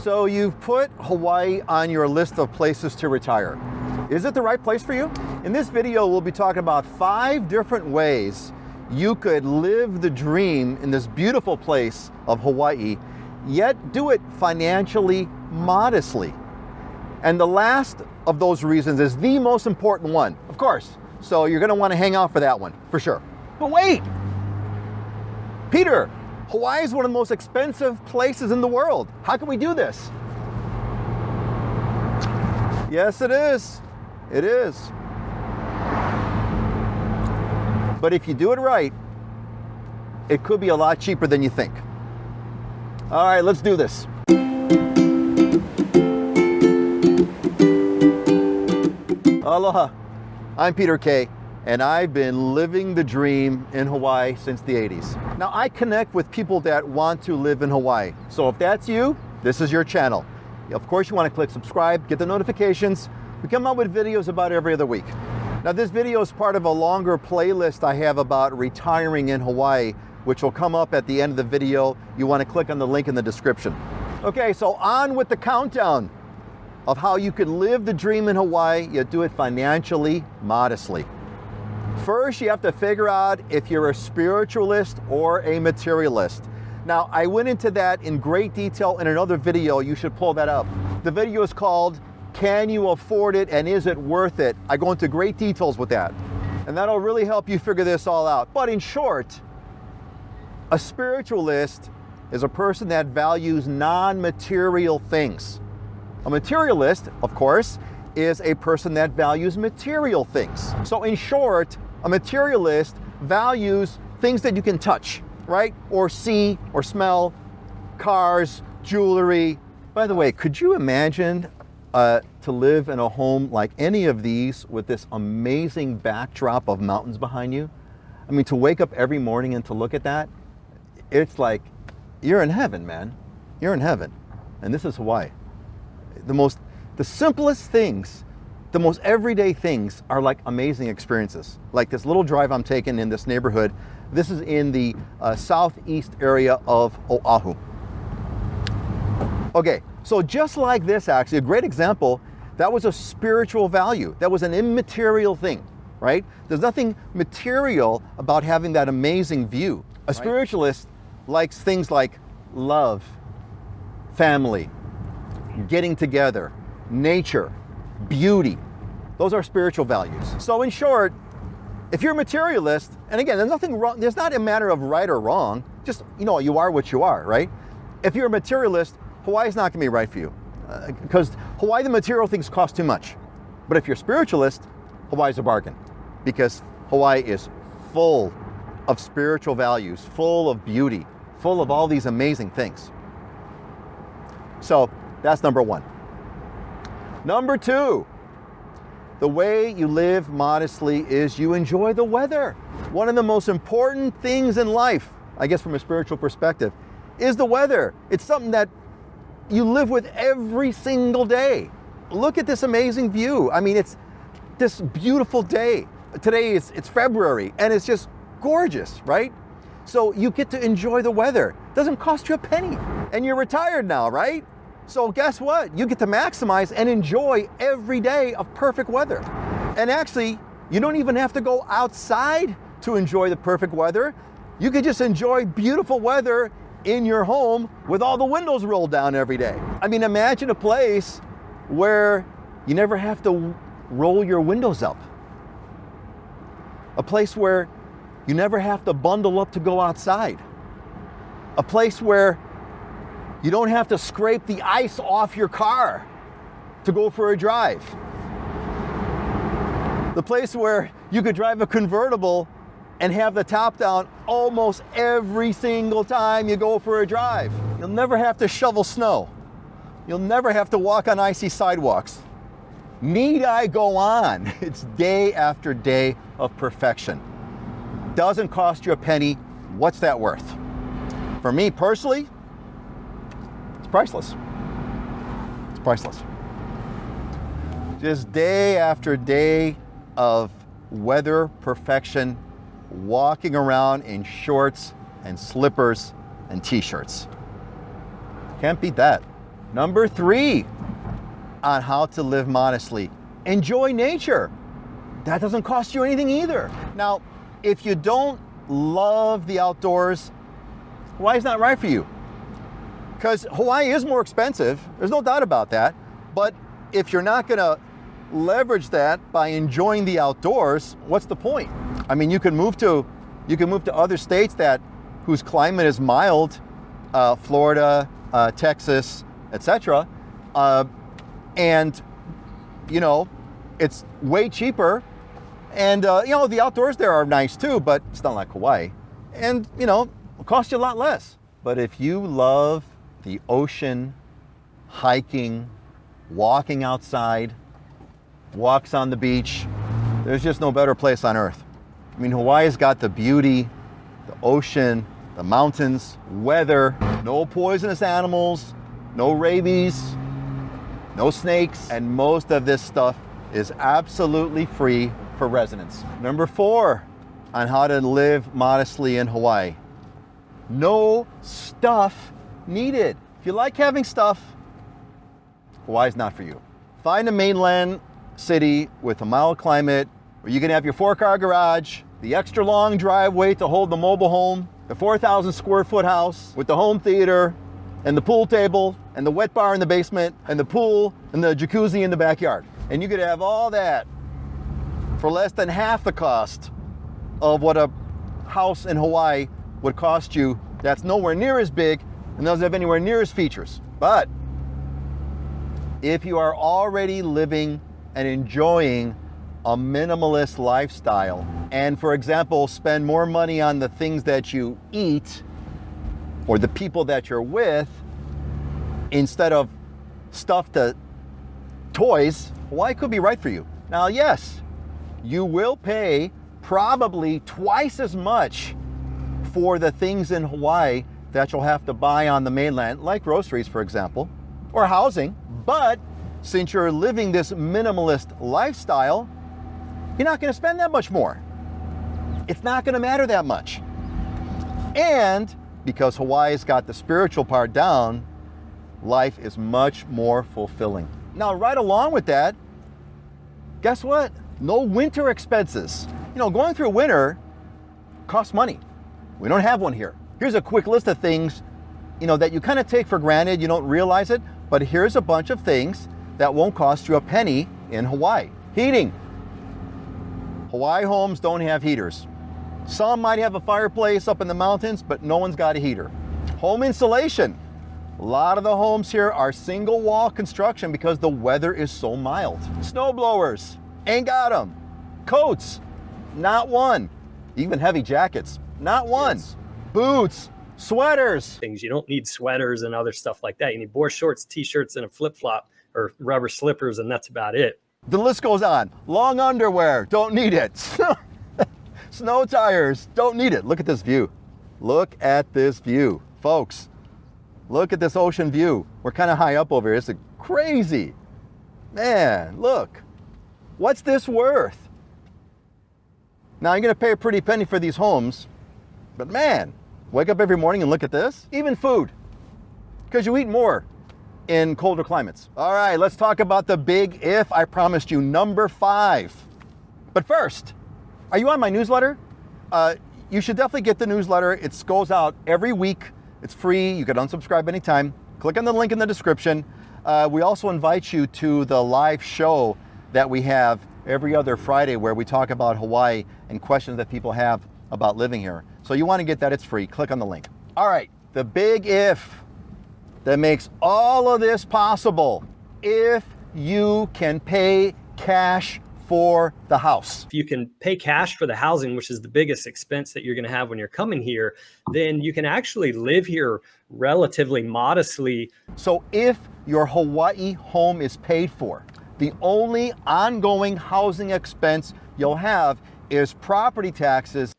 So you've put Hawaii on your list of places to retire. Is it the right place for you? In this video, we'll be talking about 5 different ways you could live the dream in this beautiful place of Hawaii, yet do it financially modestly. And the last of those reasons is the most important one, of course. So you're gonna wanna hang out for that one, for sure. But wait, Peter, Hawaii is one of the most expensive places in the world. How can we do this? Yes, it is. It is. But if you do it right, it could be a lot cheaper than you think. All right, let's do this. Aloha, I'm Peter K, and I've been living the dream in Hawaii since the 80s. Now, I connect with people that want to live in Hawaii. So if that's you, this is your channel. Of course, you want to click subscribe, get the notifications. We come out with videos about every other week. Now, this video is part of a longer playlist I have about retiring in Hawaii, which will come up at the end of the video. You want to click on the link in the description. Okay, so on with the countdown of how you could live the dream in Hawaii, yet do it financially modestly. First, you have to figure out if you're a spiritualist or a materialist. Now, I went into that in great detail in another video. You should pull that up. The video is called, Can You Afford It and Is It Worth It? I go into great details with that. And that'll really help you figure this all out. But in short, a spiritualist is a person that values non-material things. A materialist, of course, is a person that values material things. So in short, a materialist values things that you can touch, right? Or see or smell, cars, jewelry. By the way, could you imagine to live in a home like any of these with this amazing backdrop of mountains behind you? I mean, to wake up every morning and to look at that, it's like you're in heaven, man. You're in heaven. And this is Hawaii. The simplest things, the most everyday things are like amazing experiences. Like this little drive I'm taking in this neighborhood. This is in the southeast area of Oahu. Okay, so just like this, actually, a great example, that was a spiritual value. That was an immaterial thing, right? There's nothing material about having that amazing view. A spiritualist likes things like love, family, getting together, nature, beauty. Those are spiritual values. So in short, if you're a materialist, and again, there's nothing wrong, there's not a matter of right or wrong, just, you are what you are, right? If you're a materialist, Hawaii's not gonna be right for you because Hawaii, the material things cost too much. But if you're a spiritualist, Hawaii's a bargain because Hawaii is full of spiritual values, full of beauty, full of all these amazing things. So that's number 1. Number 2, the way you live modestly is you enjoy the weather. One of the most important things in life, I guess from a spiritual perspective, is the weather. It's something that you live with every single day. Look at this amazing view. I mean, it's this beautiful day. Today it's February and it's just gorgeous, right? So you get to enjoy the weather. It doesn't cost you a penny. And you're retired now, right? So guess what? You get to maximize and enjoy every day of perfect weather. And actually, you don't even have to go outside to enjoy the perfect weather. You could just enjoy beautiful weather in your home with all the windows rolled down every day. I mean, imagine a place where you never have to roll your windows up. A place where you never have to bundle up to go outside. A place where you don't have to scrape the ice off your car to go for a drive. The place where you could drive a convertible and have the top down almost every single time you go for a drive. You'll never have to shovel snow. You'll never have to walk on icy sidewalks. Need I go on? It's day after day of perfection. Doesn't cost you a penny. What's that worth? For me personally, it's priceless. It's priceless. Just day after day of weather perfection, walking around in shorts and slippers and t-shirts. Can't beat that. Number 3 on how to live modestly. Enjoy nature. That doesn't cost you anything either. Now, if you don't love the outdoors, Hawaii's not right for you. Because Hawaii is more expensive, there's no doubt about that. But if you're not gonna leverage that by enjoying the outdoors, what's the point? I mean, you can move to other states whose climate is mild, Florida, Texas, etc. And you know, it's way cheaper. And you know, the outdoors there are nice too, but it's not like Hawaii. And you know, it'll cost you a lot less. But if you love the ocean, hiking, walking outside, walks on the beach, there's just no better place on earth. I mean, Hawaii's got the beauty, the ocean, the mountains, weather, no poisonous animals, no rabies, no snakes, and most of this stuff is absolutely free for residents. Number 4 on how to live modestly in Hawaii. No stuff needed. If you like having stuff, Hawaii's not for you. Find a mainland city with a mild climate where you can have your 4-car garage, the extra long driveway to hold the mobile home, the 4,000 square foot house with the home theater and the pool table and the wet bar in the basement and the pool and the jacuzzi in the backyard. And you could have all that for less than half the cost of what a house in Hawaii would cost you that's nowhere near as big and doesn't have anywhere near as features. But if you are already living and enjoying a minimalist lifestyle, and for example, spend more money on the things that you eat or the people that you're with instead of stuff to toys, Hawaii could be right for you. Now, yes, you will pay probably twice as much for the things in Hawaii that you'll have to buy on the mainland, like groceries, for example, or housing. But since you're living this minimalist lifestyle, you're not going to spend that much more. It's not going to matter that much. And because Hawaii's got the spiritual part down, life is much more fulfilling. Now, right along with that, guess what? No winter expenses. You know, going through winter costs money. We don't have one here. Here's a quick list of things, you know, that you kind of take for granted, you don't realize it, but here's a bunch of things that won't cost you a penny in Hawaii. Heating. Hawaii homes don't have heaters. Some might have a fireplace up in the mountains, but no one's got a heater. Home insulation. A lot of the homes here are single wall construction because the weather is so mild. Snow blowers, ain't got them. Coats, not one. Even heavy jackets, not one. Yes. Boots, sweaters. Things you don't need sweaters and other stuff like that. You need board shorts, t-shirts, and a flip-flop or rubber slippers, and that's about it. The list goes on. Long underwear, don't need it. Snow tires, don't need it. Look at this view. Look at this view, folks. Look at this ocean view. We're kind of high up over here. It's crazy. Man, look. What's this worth? Now, you're going to pay a pretty penny for these homes, but man, wake up every morning and look at this. Even food, because you eat more in colder climates. All right, let's talk about the big if I promised you, number 5. But first, are you on my newsletter? You should definitely get the newsletter. It goes out every week. It's free. You can unsubscribe anytime. Click on the link in the description. We also invite you to the live show that we have every other Friday where we talk about Hawaii and questions that people have about living here. So you want to get that, it's free. Click on the link. All right, the big if that makes all of this possible. If you can pay cash for the house. If you can pay cash for the housing, which is the biggest expense that you're going to have when you're coming here, then you can actually live here relatively modestly. So if your Hawaii home is paid for, the only ongoing housing expense you'll have is property taxes.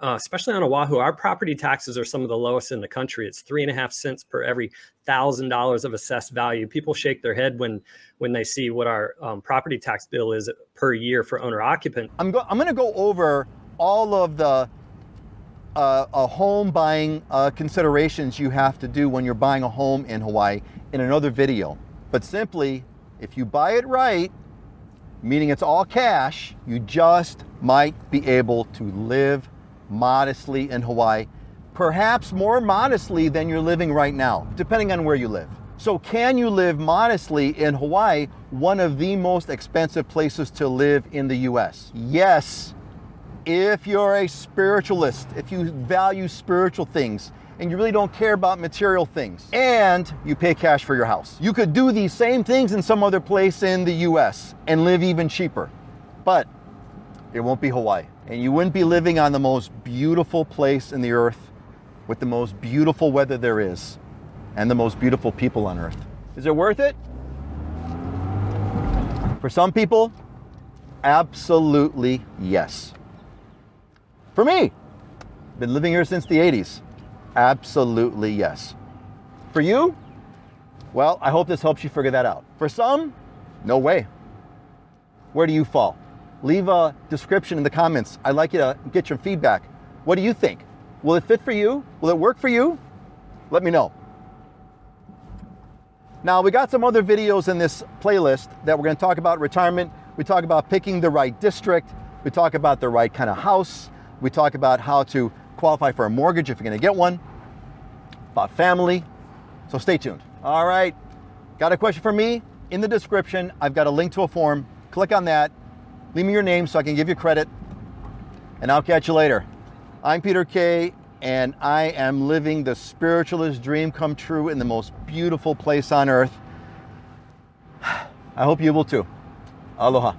Especially on Oahu, our property taxes are some of the lowest in the country. It's 3.5 cents per every $1,000 of assessed value. People shake their head when they see what our property tax bill is per year for owner occupant. I'm going to go over all of the home buying considerations you have to do when you're buying a home in Hawaii in another video. But simply, if you buy it right, meaning it's all cash, you just might be able to live modestly in Hawaii, perhaps more modestly than you're living right now, depending on where you live. So can you live modestly in Hawaii, one of the most expensive places to live in the US? Yes, if you're a spiritualist, if you value spiritual things, and you really don't care about material things, and you pay cash for your house. You could do these same things in some other place in the US and live even cheaper, but it won't be Hawaii. And you wouldn't be living on the most beautiful place in the earth with the most beautiful weather there is and the most beautiful people on earth. Is it worth it? For some people, absolutely yes. For me, been living here since the 80s. Absolutely yes. For you? Well, I hope this helps you figure that out. For some, no way. Where do you fall? Leave a description in the comments. I'd like you to get your feedback. What do you think? Will it fit for you? Will it work for you? Let me know. Now, we got some other videos in this playlist that we're going to talk about retirement. We talk about picking the right district. We talk about the right kind of house. We talk about how to qualify for a mortgage if you're going to get one, about family. So stay tuned. All right. Got a question for me? In the description, I've got a link to a form. Click on that. Leave me your name so I can give you credit. And I'll catch you later. I'm Peter K, and I am living the spiritualist dream come true in the most beautiful place on earth. I hope you will too. Aloha.